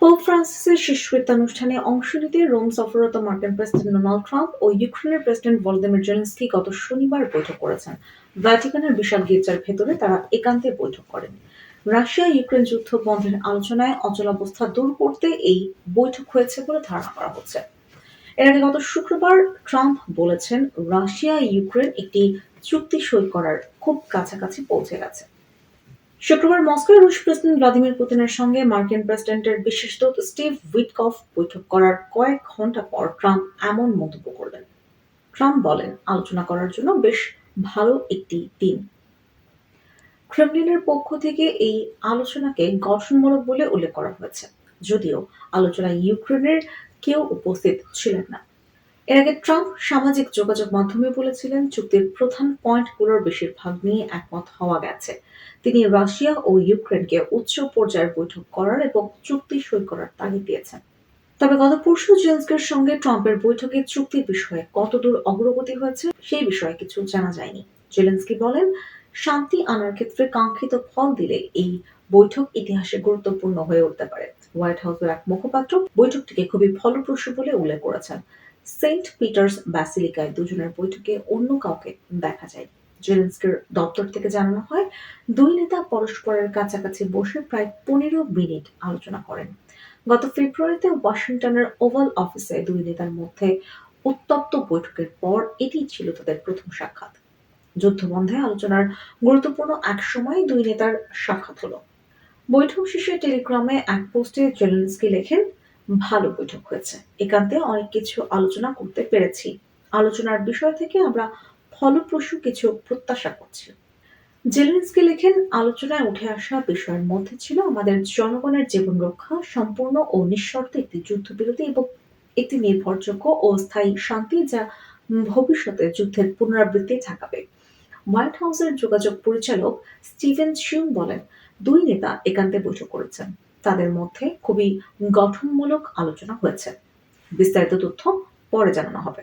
Pope ফ্রান্সিসের শেষকৃত্যানুষ্ঠানে অংশ নিতে Rome সফররত মার্কিন প্রেসিডেন্ট ডোনাল্ড ট্রাম্প ও ইউক্রেনের প্রেসিডেন্ট ভলোদিমির জেলেনস্কি গত শনিবার বৈঠক করেছেন। ভ্যাটিকানের বিশাল গির্জার ভেতরে তারা একান্তে বৈঠক করেন। রাশিয়া ইউক্রেন যুদ্ধ বন্ধের আলোচনায় অচলাবস্থা দূর করতে এই বৈঠক হয়েছে বলে ধারণা করা হচ্ছে। এর আগে গত শুক্রবার ট্রাম্প বলেছেন, রাশিয়া ইউক্রেন একটি চুক্তি সই করার খুব কাছাকাছি পৌঁছে গেছে। শুক্রবার মস্কোয় রুশ প্রেসিডেন্ট ভ্লাদিমির পুতিনের সঙ্গে মার্কিন প্রেসিডেন্টের বিশেষ দূত স্টিভ উইটকফ বৈঠক করার কয়েক ঘণ্টা পর ট্রাম্প এমন মন্তব্য করলেন। ট্রাম্প বলেন, আলোচনা করার জন্য বেশ ভালো একটি দিন। ক্রেমলিনের পক্ষ থেকে এই আলোচনাকে গঠনমূলক বলে উল্লেখ করা হয়েছে, যদিও আলোচনায় ইউক্রেনের কেউ উপস্থিত ছিলেন না। এর আগে ট্রাম্প সামাজিক যোগাযোগ মাধ্যমে বলেছিলেন, চুক্তির প্রধান পয়েন্টগুলোর বেশিরভাগ নিয়ে একমত হওয়া গেছে। তিনি রাশিয়া ও ইউক্রেনকে উচ্চ পর্যায়ের বৈঠক করার এবং চুক্তি সই করার তাগিদ দিয়েছেন। তবে গত পরশু জেলেনস্কির সঙ্গে ট্রাম্পের বৈঠকে চুক্তির বিষয়ে কতদূর অগ্রগতি হয়েছে সেই বিষয়ে কিছু জানা যায়নি। জেলেনস্কি বলেন, শান্তি আনার ক্ষেত্রে কাঙ্ক্ষিত ফল দিলে এই বৈঠক ইতিহাসে গুরুত্বপূর্ণ হয়ে উঠতে পারে। হোয়াইট হাউসের এক মুখপাত্র বৈঠকটিকে খুবই ফলপ্রসূ বলে উল্লেখ করেছেন। সেন্ট পিটার্স ব্যাসিলিকায় দুজনের বৈঠকে অন্য কাউকে দেখা যায়। জেলেনস্কির দপ্তর থেকে জানানো হয়, দুই নেতা পরস্পরের কাছাকাছি বসে প্রায় 15 মিনিট আলোচনা করেন। গত ফেব্রুয়ারিতে ওয়াশিংটনের ওভাল অফিসে দুই নেতার মধ্যে উত্তপ্ত বৈঠকের পর এটি ছিল তাদের প্রথম সাক্ষাৎ। যুদ্ধবন্ধে আলোচনার গুরুত্বপূর্ণ এক সময় দুই নেতার সাক্ষাৎ হলো। বৈঠক শেষে টেলিগ্রামে এক পোস্টে জেলেনস্কি লেখেন, ভালো বৈঠক হয়েছে, একান্তে অনেক কিছু আলোচনা করতে পেরেছি। আলোচনার বিষয় থেকে আমরা ফলপ্রসূ কিছু প্রত্যাশা করছি। জেলেনস্কি লেখেন, আলোচনায় উঠে আসা বিষয়ের মধ্যে ছিল আমাদের জনগণের জীবন রক্ষা, সম্পূর্ণ ও নিঃশর্ত একটি যুদ্ধবিরতি এবং একটি নির্ভরযোগ্য ও স্থায়ী শান্তি যা ভবিষ্যতে যুদ্ধের পুনরাবৃত্তি ঠেকাবে। হোয়াইট হাউসের যোগাযোগ পরিচালক স্টিভেন শিউং বলেন, দুই নেতা একান্তে বৈঠক করেছেন, তাদের মধ্যে খুবই গঠনমূলক আলোচনা হয়েছে। বিস্তারিত তথ্য পরে জানানো হবে।